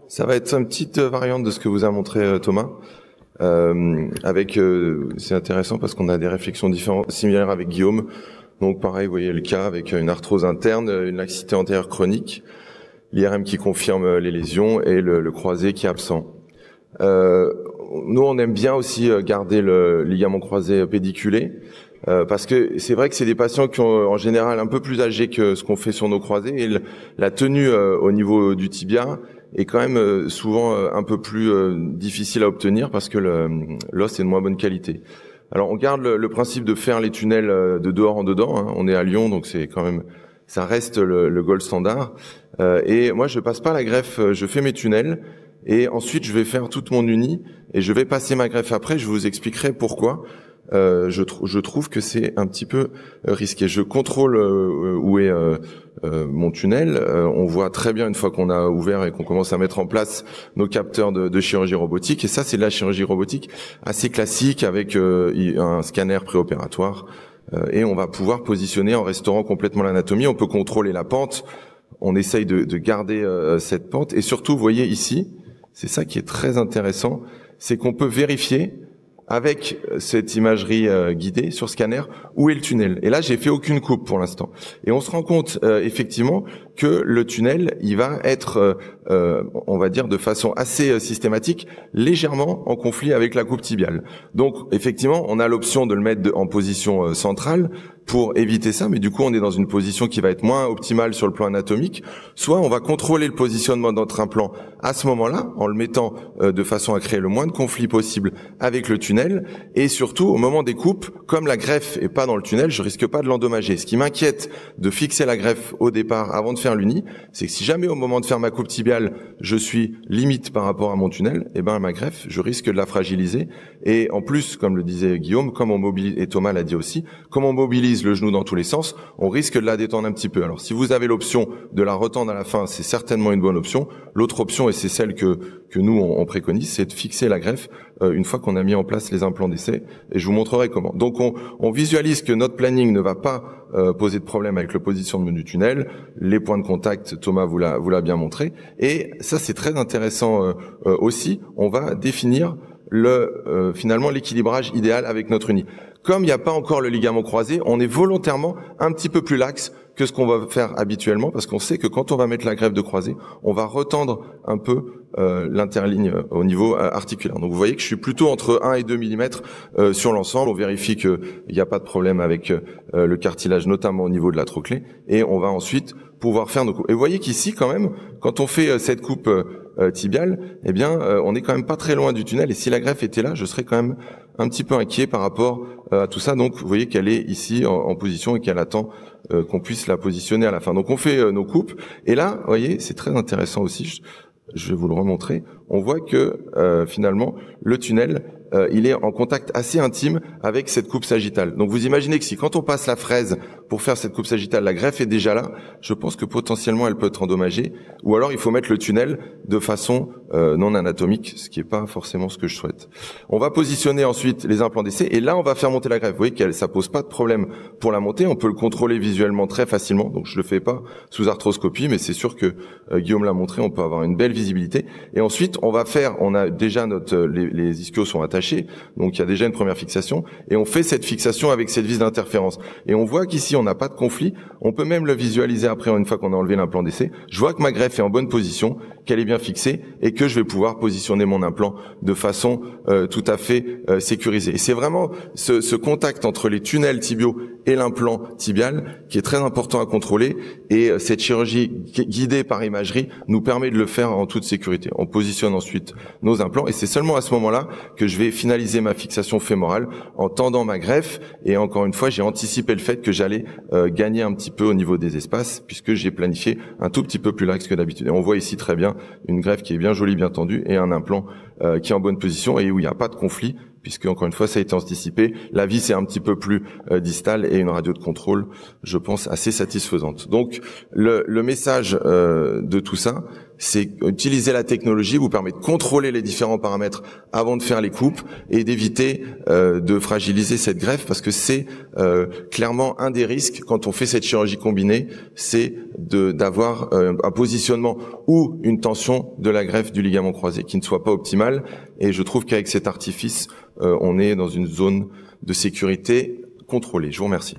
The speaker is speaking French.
Ça va être une petite variante de ce que vous a montré Thomas. C'est intéressant parce qu'on a des réflexions différentes, similaires avec Guillaume. Donc pareil, vous voyez le cas avec une arthrose interne, une laxité antérieure chronique, l'IRM qui confirme les lésions et le croisé qui est absent. Nous, on aime bien aussi garder le ligament croisé pédiculé parce que c'est vrai que c'est des patients qui ont en général un peu plus âgés que ce qu'on fait sur nos croisés et la tenue au niveau du tibia est quand même souvent un peu plus difficile à obtenir parce que l'os est de moins bonne qualité. Alors on garde le principe de faire les tunnels de dehors en dedans, hein. On est à Lyon, donc c'est quand même, ça reste le gold standard. Et moi je passe pas la greffe, je fais mes tunnels et ensuite je vais faire toute mon uni et je vais passer ma greffe après. Je vous expliquerai pourquoi. Je trouve que c'est un petit peu risqué. Je contrôle où est mon tunnel. On voit très bien une fois qu'on a ouvert et qu'on commence à mettre en place nos capteurs de chirurgie robotique. Et ça, c'est de la chirurgie robotique assez classique avec un scanner préopératoire. Et on va pouvoir positionner en restaurant complètement l'anatomie. On peut contrôler la pente. On essaye de garder cette pente. Et surtout, vous voyez ici, c'est ça qui est très intéressant, c'est qu'on peut vérifier avec cette imagerie guidée sur scanner, où est le tunnel. Et là, j'ai fait aucune coupe pour l'instant. Et on se rend compte effectivement que le tunnel, il va être, on va dire de façon assez systématique, légèrement en conflit avec la coupe tibiale. Donc, effectivement, on a l'option de le mettre en position centrale pour éviter ça, mais du coup, on est dans une position qui va être moins optimale sur le plan anatomique. Soit on va contrôler le positionnement de notre implant à ce moment-là, en le mettant de façon à créer le moins de conflit possible avec le tunnel. Et surtout, au moment des coupes, comme la greffe est pas dans le tunnel, je risque pas de l'endommager. Ce qui m'inquiète de fixer la greffe au départ avant de faire l'uni, c'est que si jamais au moment de faire ma coupe tibiale, je suis limite par rapport à mon tunnel, eh ben ma greffe, je risque de la fragiliser. Et en plus, comme le disait Guillaume, comme on mobilise, et Thomas l'a dit aussi, comme on mobilise le genou dans tous les sens, on risque de la détendre un petit peu. Alors si vous avez l'option de la retendre à la fin, c'est certainement une bonne option. L'autre option, et c'est celle que nous on préconise, c'est de fixer la greffe une fois qu'on a mis en place les implants d'essai, et je vous montrerai comment. Donc on visualise que notre planning ne va pas poser de problème avec le positionnement du tunnel, les points de contact, Thomas vous l'a bien montré, et ça c'est très intéressant aussi, on va définir finalement l'équilibrage idéal avec notre uni. Comme il n'y a pas encore le ligament croisé, on est volontairement un petit peu plus laxe que ce qu'on va faire habituellement, parce qu'on sait que quand on va mettre la greffe de croisé, on va retendre un peu l'interligne au niveau articulaire. Donc vous voyez que je suis plutôt entre 1 et 2 mm sur l'ensemble. On vérifie qu'il n'y a pas de problème avec le cartilage, notamment au niveau de la trochlée, et on va ensuite pouvoir faire nos coupes. Et vous voyez qu'ici, quand même, quand on fait cette coupe tibiale, eh bien, on est quand même pas très loin du tunnel, et si la greffe était là, je serais quand même un petit peu inquiet par rapport à tout ça. Donc vous voyez qu'elle est ici en position et qu'elle attend qu'on puisse la positionner à la fin. Donc on fait nos coupes, et là, vous voyez, c'est très intéressant aussi, je vais vous le remontrer, on voit que finalement le tunnel il est en contact assez intime avec cette coupe sagittale. Donc vous imaginez que si quand on passe la fraise pour faire cette coupe sagittale, la greffe est déjà là, je pense que potentiellement elle peut être endommagée, ou alors il faut mettre le tunnel de façon non anatomique, ce qui n'est pas forcément ce que je souhaite. On va positionner ensuite les implants d'essai, et là on va faire monter la greffe. Vous voyez que ça pose pas de problème pour la montée, on peut le contrôler visuellement très facilement, donc je le fais pas sous arthroscopie, mais c'est sûr que Guillaume l'a montré, on peut avoir une belle visibilité. Et ensuite on a déjà les ischios sont attachés, donc il y a déjà une première fixation, et on fait cette fixation avec cette vis d'interférence. Et on voit qu'ici on n'a pas de conflit, on peut même le visualiser après une fois qu'on a enlevé l'implant d'essai. Je vois que ma greffe est en bonne position, qu'elle est bien fixée, et que je vais pouvoir positionner mon implant de façon tout à fait sécurisée. Et c'est vraiment ce contact entre les tunnels tibiaux et l'implant tibial qui est très important à contrôler, et cette chirurgie guidée par imagerie nous permet de le faire en toute sécurité. On positionne ensuite nos implants, et c'est seulement à ce moment-là que je vais finaliser ma fixation fémorale en tendant ma greffe, et encore une fois j'ai anticipé le fait que j'allais gagner un petit peu au niveau des espaces, puisque j'ai planifié un tout petit peu plus laxe que d'habitude. Et on voit ici très bien une greffe qui est bien jolie, bien tendue, et un implant qui est en bonne position et où il n'y a pas de conflit, puisque encore une fois ça a été anticipé. La vis est un petit peu plus distale, et une radio de contrôle, je pense, assez satisfaisante. Donc le message de tout ça, c'est utiliser la technologie vous permet de contrôler les différents paramètres avant de faire les coupes et d'éviter de fragiliser cette greffe, parce que c'est clairement un des risques quand on fait cette chirurgie combinée, c'est d'avoir un positionnement ou une tension de la greffe du ligament croisé qui ne soit pas optimale. Et je trouve qu'avec cet artifice, on est dans une zone de sécurité contrôlée. Je vous remercie.